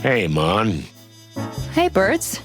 Hey, Mon. Hey, Birds.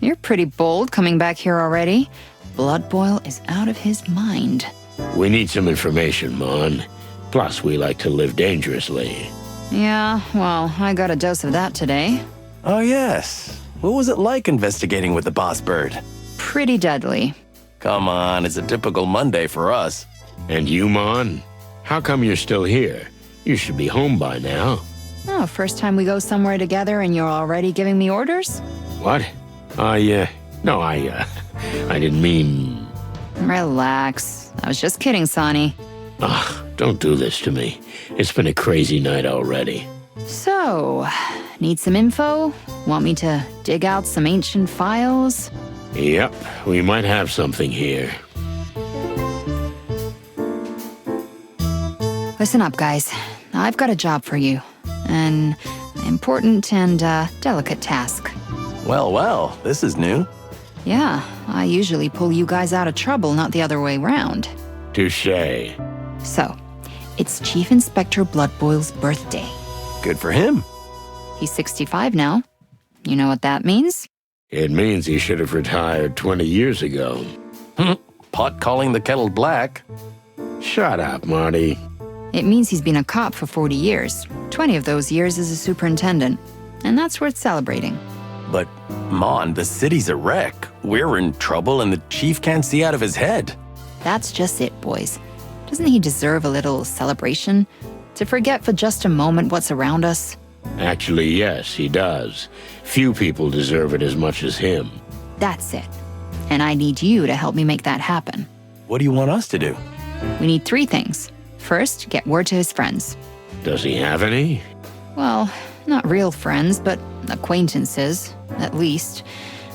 You're pretty bold coming back here already. Blood Boil is out of his mind. We need some information, Mon. Plus, we like to live dangerously. Yeah, well, I got a dose of that today. Oh, yes. What was it like investigating with the boss bird? Pretty deadly. Come on, it's a typical Monday for us. And you, Mon? How come you're still here? You should be home by now. Oh, first time we go somewhere together and you're already giving me orders? What? I didn't mean... Relax. I was just kidding, Sonny. Don't do this to me. It's been a crazy night already. So, need some info? Want me to dig out some ancient files? Yep, we might have something here. Listen up, guys. I've got a job for you. An important and delicate task. Well, this is new. Yeah, I usually pull you guys out of trouble, not the other way round. Touché. So, it's Chief Inspector Bloodboil's birthday. Good for him. He's 65 now. You know what that means? It means he should have retired 20 years ago. Pot calling the kettle black. Shut up, Marty. It means he's been a cop for 40 years. 20 of those years as a superintendent. And that's worth celebrating. But, Mon, the city's a wreck. We're in trouble and the chief can't see out of his head. That's just it, boys. Doesn't he deserve a little celebration? To forget for just a moment what's around us? Actually, yes, he does. Few people deserve it as much as him. That's it. And I need you to help me make that happen. What do you want us to do? We need 3 things. First, get word to his friends. Does he have any? Well, not real friends, but acquaintances, at least.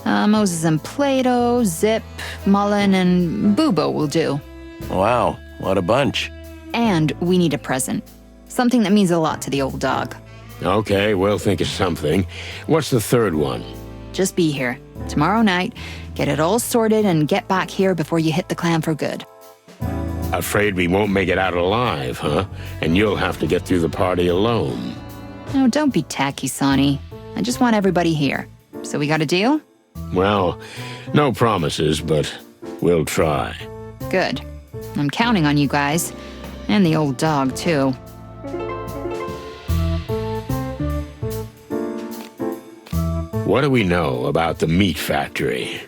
Moses and Plato, Zip, Mullen, and Bubo will do. Wow, what a bunch. And we need a present. Something that means a lot to the old dog. Okay, we'll think of something. What's the third one? Just be here. Tomorrow night, get it all sorted and get back here before you hit the clan for good. Afraid we won't make it out alive, huh? And you'll have to get through the party alone. No, don't be tacky, Sonny. I just want everybody here. So we got a deal? Well, no promises, but we'll try. Good. I'm counting on you guys. And the old dog, too. What do we know about the meat factory?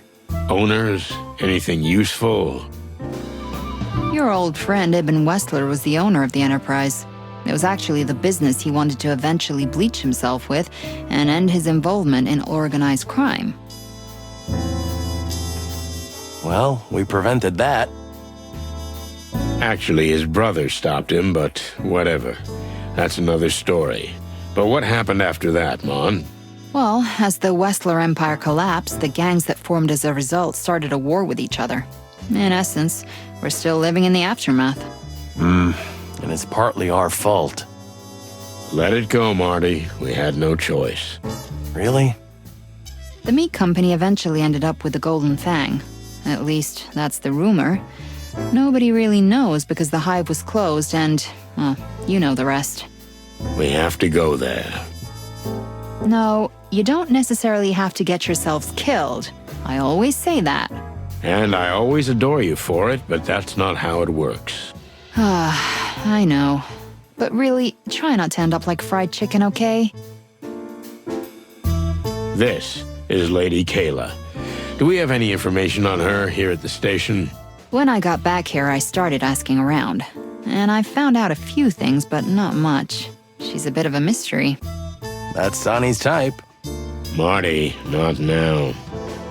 Owners? Anything useful? Your old friend Ibn Wessler was the owner of the enterprise. It was actually the business he wanted to eventually bleach himself with and end his involvement in organized crime. Well, we prevented that. Actually, his brother stopped him, but whatever. That's another story. But what happened after that, Mon? Well, as the Wessler Empire collapsed, the gangs that formed as a result started a war with each other. In essence, we're still living in the aftermath. And it's partly our fault. Let it go, Marty. We had no choice. Really? The meat company eventually ended up with the Golden Fang. At least, that's the rumor. Nobody really knows because the hive was closed and, well, you know the rest. We have to go there. No, you don't necessarily have to get yourselves killed. I always say that. And I always adore you for it, but that's not how it works. I know. But really, try not to end up like fried chicken, okay? This is Lady Kayla. Do we have any information on her here at the station? When I got back here, I started asking around. And I found out a few things, but not much. She's a bit of a mystery. That's Sonny's type. Marty, not now.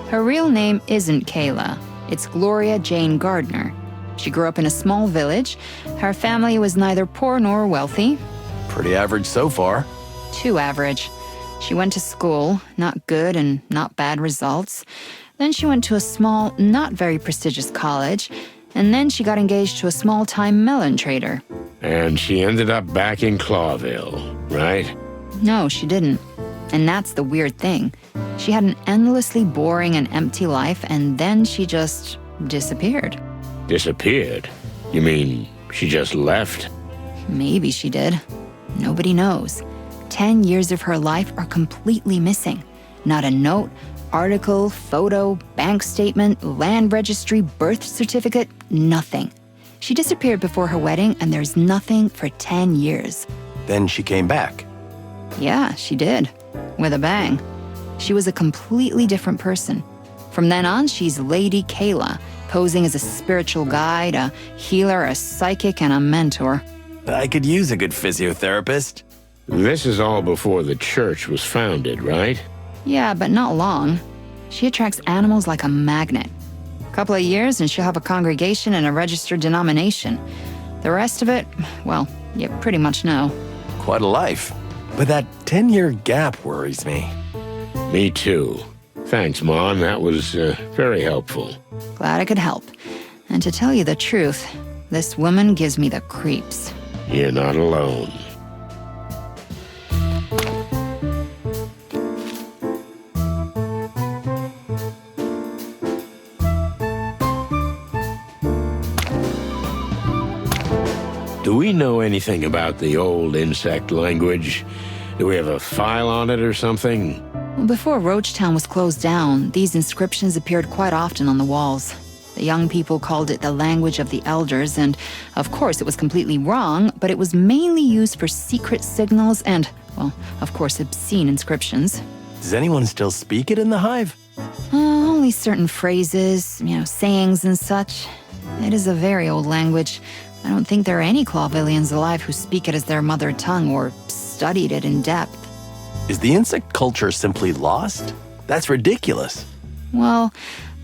Her real name isn't Kayla. It's Gloria Jane Gardner. She grew up in a small village. Her family was neither poor nor wealthy. Pretty average so far. Too average. She went to school, not good and not bad results. Then she went to a small, not very prestigious college. And then she got engaged to a small-time melon trader. And she ended up back in Clawville, right? No, she didn't. And that's the weird thing. She had an endlessly boring and empty life, and then she just disappeared. Disappeared? You mean she just left? Maybe she did. Nobody knows. 10 years of her life are completely missing. Not a note, article, photo, bank statement, land registry, birth certificate, nothing. She disappeared before her wedding, and there's nothing for 10 years. Then she came back. Yeah, she did. With a bang. She was a completely different person. From then on, she's Lady Kayla, posing as a spiritual guide, a healer, a psychic, and a mentor. I could use a good physiotherapist. This is all before the church was founded, right? Yeah, but not long. She attracts animals like a magnet. A couple of years and she'll have a congregation and a registered denomination. The rest of it, well, you pretty much know. Quite a life. But that 10-year gap worries me. Me too. Thanks, Mon. That was very helpful. Glad I could help. And to tell you the truth, this woman gives me the creeps. You're not alone. Do we know anything about the old insect language? Do we have a file on it or something? Before Roachtown was closed down, these inscriptions appeared quite often on the walls. The young people called it the language of the elders, and of course it was completely wrong, but it was mainly used for secret signals and, well, of course, obscene inscriptions. Does anyone still speak it in the Hive? Only certain phrases, sayings and such. It is a very old language. I don't think there are any Clawvillians alive who speak it as their mother tongue or studied it in depth. Is the insect culture simply lost? That's ridiculous. Well,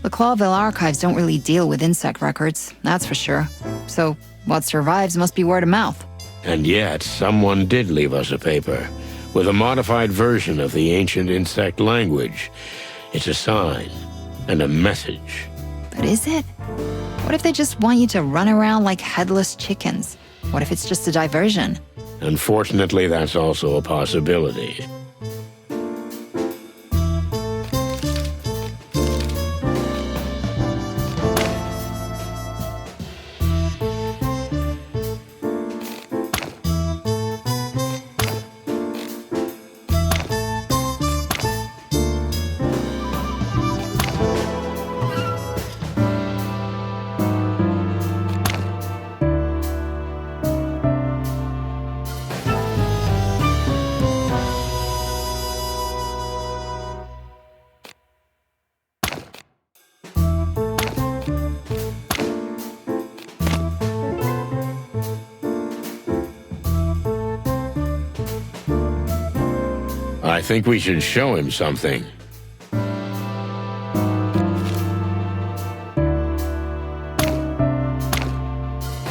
the Clawville archives don't really deal with insect records, that's for sure. So what survives must be word of mouth. And yet, someone did leave us a paper with a modified version of the ancient insect language. It's a sign and a message. But is it? What if they just want you to run around like headless chickens? What if it's just a diversion? Unfortunately, that's also a possibility. I think we should show him something.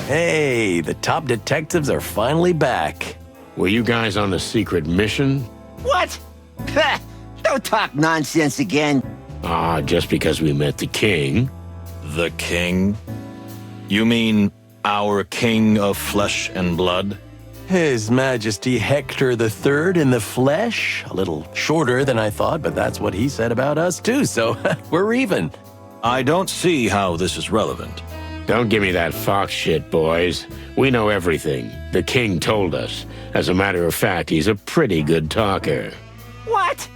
Hey, the top detectives are finally back. Were you guys on a secret mission? What? Don't talk nonsense again. Just because we met the king. The king? You mean our king of flesh and blood? His Majesty Hector III in the flesh. A little shorter than I thought, but that's what he said about us too, so we're even. I don't see how this is relevant. Don't give me that fox shit, boys. We know everything. The king told us. As a matter of fact, he's a pretty good talker. What?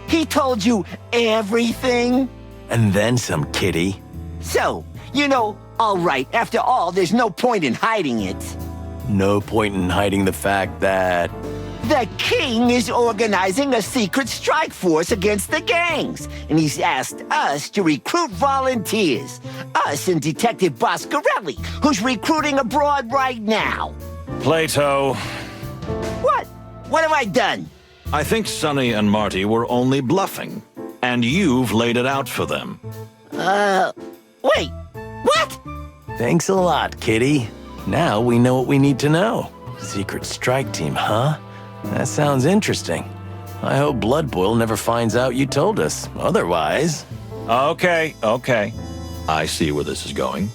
He told you everything? And then some, kitty. So, all right, after all, there's no point in hiding it. No point in hiding the fact that... The king is organizing a secret strike force against the gangs, and he's asked us to recruit volunteers. Us and Detective Boscarelli, who's recruiting abroad right now. Plato. What? What have I done? I think Sonny and Marty were only bluffing, and you've laid it out for them. Wait, what? Thanks a lot, kitty. Now we know what we need to know. Secret strike team, huh? That sounds interesting. I hope Blood Boil never finds out you told us. Otherwise... Okay. I see where this is going.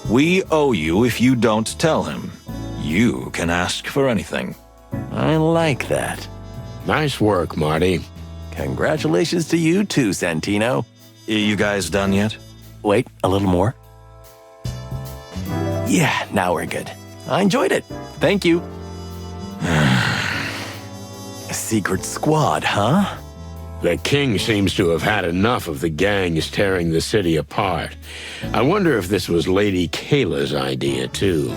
We owe you if you don't tell him. You can ask for anything. I like that. Nice work, Marty. Congratulations to you too, Santino. You guys done yet? Wait, a little more. Yeah, now we're good. I enjoyed it. Thank you. secret squad, huh? The king seems to have had enough of the gangs tearing the city apart. I wonder if this was Lady Kayla's idea, too.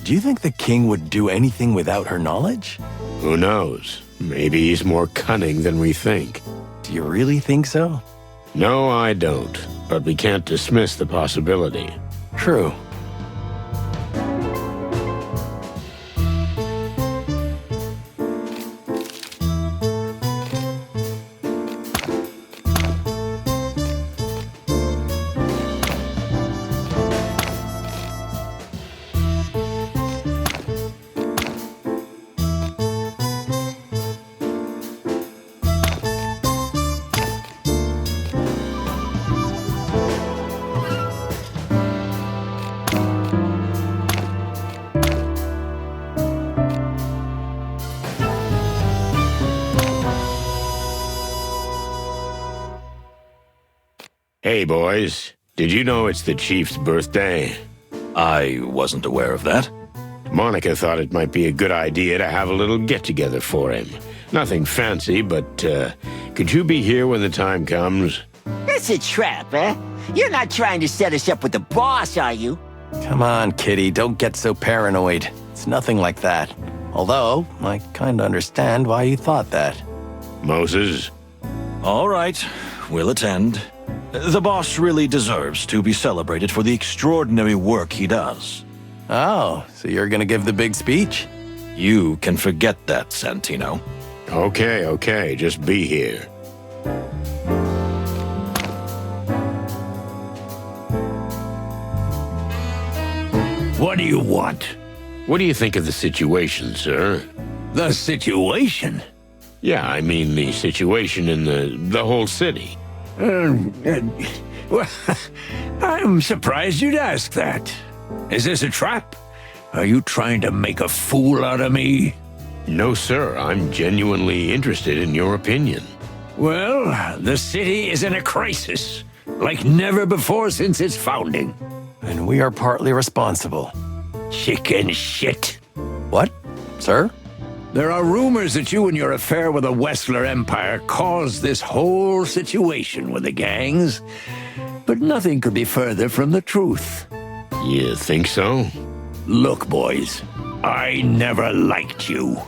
Do you think the king would do anything without her knowledge? Who knows? Maybe he's more cunning than we think. Do you really think so? No, I don't. But we can't dismiss the possibility. True. Hey, boys. Did you know it's the chief's birthday? I wasn't aware of that. Monica thought it might be a good idea to have a little get-together for him. Nothing fancy, but, could you be here when the time comes? It's a trap, eh? You're not trying to set us up with the boss, are you? Come on, Kitty, don't get so paranoid. It's nothing like that. Although, I kinda understand why you thought that. Moses? All right, we'll attend. The boss really deserves to be celebrated for the extraordinary work he does. Oh, so you're gonna give the big speech? You can forget that, Santino. Okay, just be here. What do you want? What do you think of the situation, sir? The situation? Yeah, I mean the situation in the whole city. Well, I'm surprised you'd ask that. Is this a trap? Are you trying to make a fool out of me? No, sir, I'm genuinely interested in your opinion. Well, the city is in a crisis, like never before since its founding. And we are partly responsible. Chicken shit. What, sir? There are rumors that you and your affair with the Wessler Empire caused this whole situation with the gangs, but nothing could be further from the truth. You think so? Look, boys, I never liked you.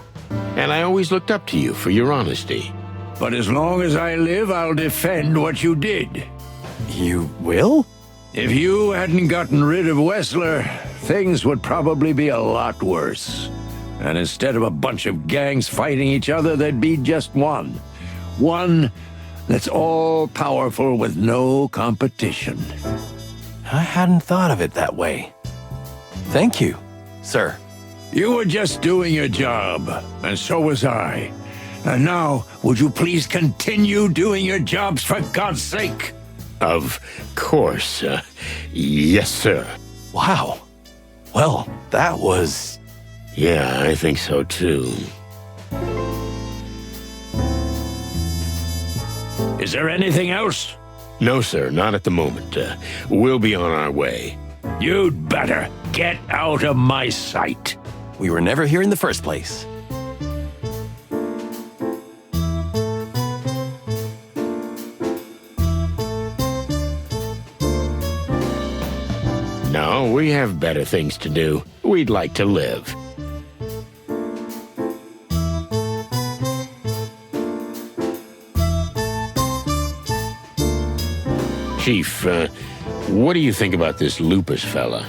And I always looked up to you for your honesty. But as long as I live, I'll defend what you did. You will? If you hadn't gotten rid of Wessler, things would probably be a lot worse. And instead of a bunch of gangs fighting each other, there'd be just one. One that's all-powerful with no competition. I hadn't thought of it that way. Thank you, sir. You were just doing your job, and so was I. And now, would you please continue doing your jobs for God's sake? Of course. Yes, sir. Wow. Well, that was... Yeah, I think so, too. Is there anything else? No, sir, not at the moment. We'll be on our way. You'd better get out of my sight. We were never here in the first place. No, we have better things to do. We'd like to live. Chief, what do you think about this Lupus fella?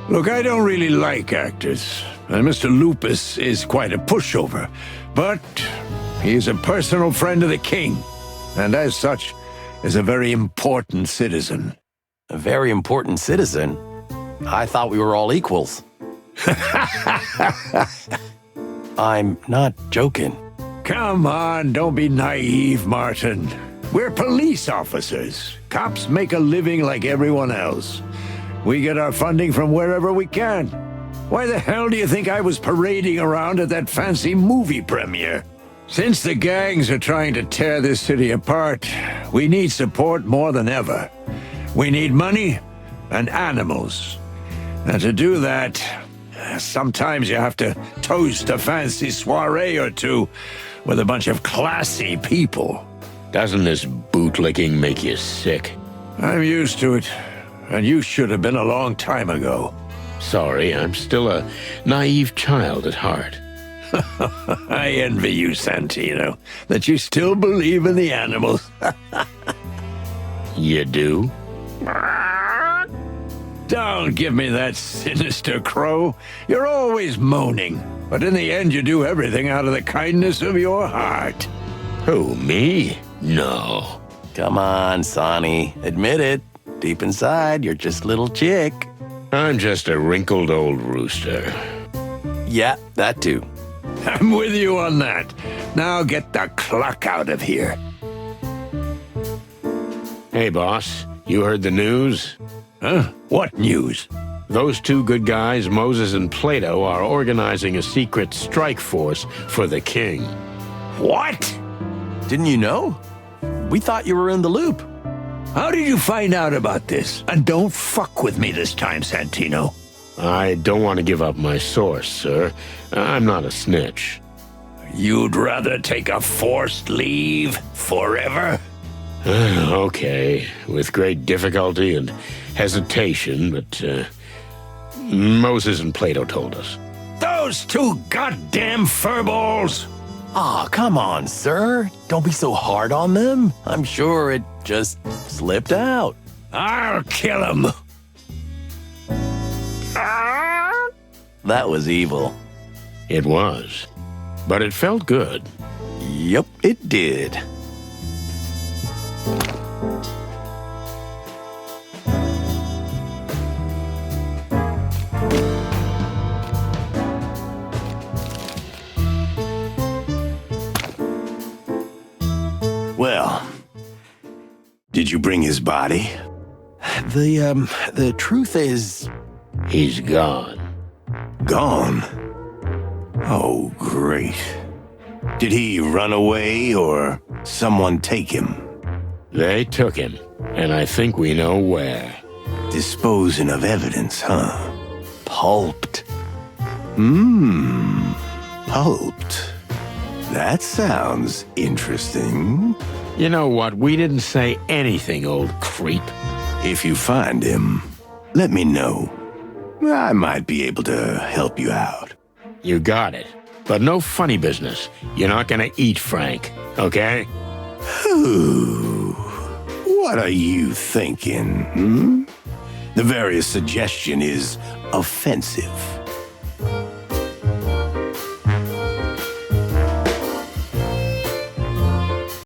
Look, I don't really like actors, and Mr. Lupus is quite a pushover, but he's a personal friend of the king, and as such, is a very important citizen. A very important citizen? I thought we were all equals. I'm not joking. Come on, don't be naive, Martin. We're police officers. Cops make a living like everyone else. We get our funding from wherever we can. Why the hell do you think I was parading around at that fancy movie premiere? Since the gangs are trying to tear this city apart, we need support more than ever. We need money and animals. And to do that, Sometimes you have to toast a fancy soiree or two with a bunch of classy people. Doesn't this bootlicking make you sick? I'm used to it, and you should have been a long time ago. Sorry, I'm still a naive child at heart. I envy you, Santino, that you still believe in the animals. You do? Don't give me that sinister crow. You're always moaning, but in the end you do everything out of the kindness of your heart. Who, me? No. Come on, Sonny. Admit it. Deep inside, you're just a little chick. I'm just a wrinkled old rooster. Yeah, that too. I'm with you on that. Now get the cluck out of here. Hey, boss, you heard the news? Huh? What news? Those two good guys, Moses and Plato, are organizing a secret strike force for the king. What? Didn't you know? We thought you were in the loop. How did you find out about this? And don't fuck with me this time, Santino. I don't want to give up my source, sir. I'm not a snitch. You'd rather take a forced leave forever? Okay, with great difficulty and hesitation, but Moses and Plato told us. Those two goddamn furballs! Aw, come on, sir. Don't be so hard on them. I'm sure it just slipped out. I'll kill them. That was evil. It was. But it felt good. Yep, it did. Well, did you bring his body? The truth is, He's gone. Gone? Oh, great. Did he run away or someone take him? They took him, and I think we know where. Disposing of evidence, huh? pulped. Pulped. That sounds interesting. You know what? We didn't say anything, old creep. If you find him, let me know. I might be able to help you out. You got it. But no funny business. You're not gonna eat Frank, okay? Ooh, what are you thinking, The very suggestion is offensive.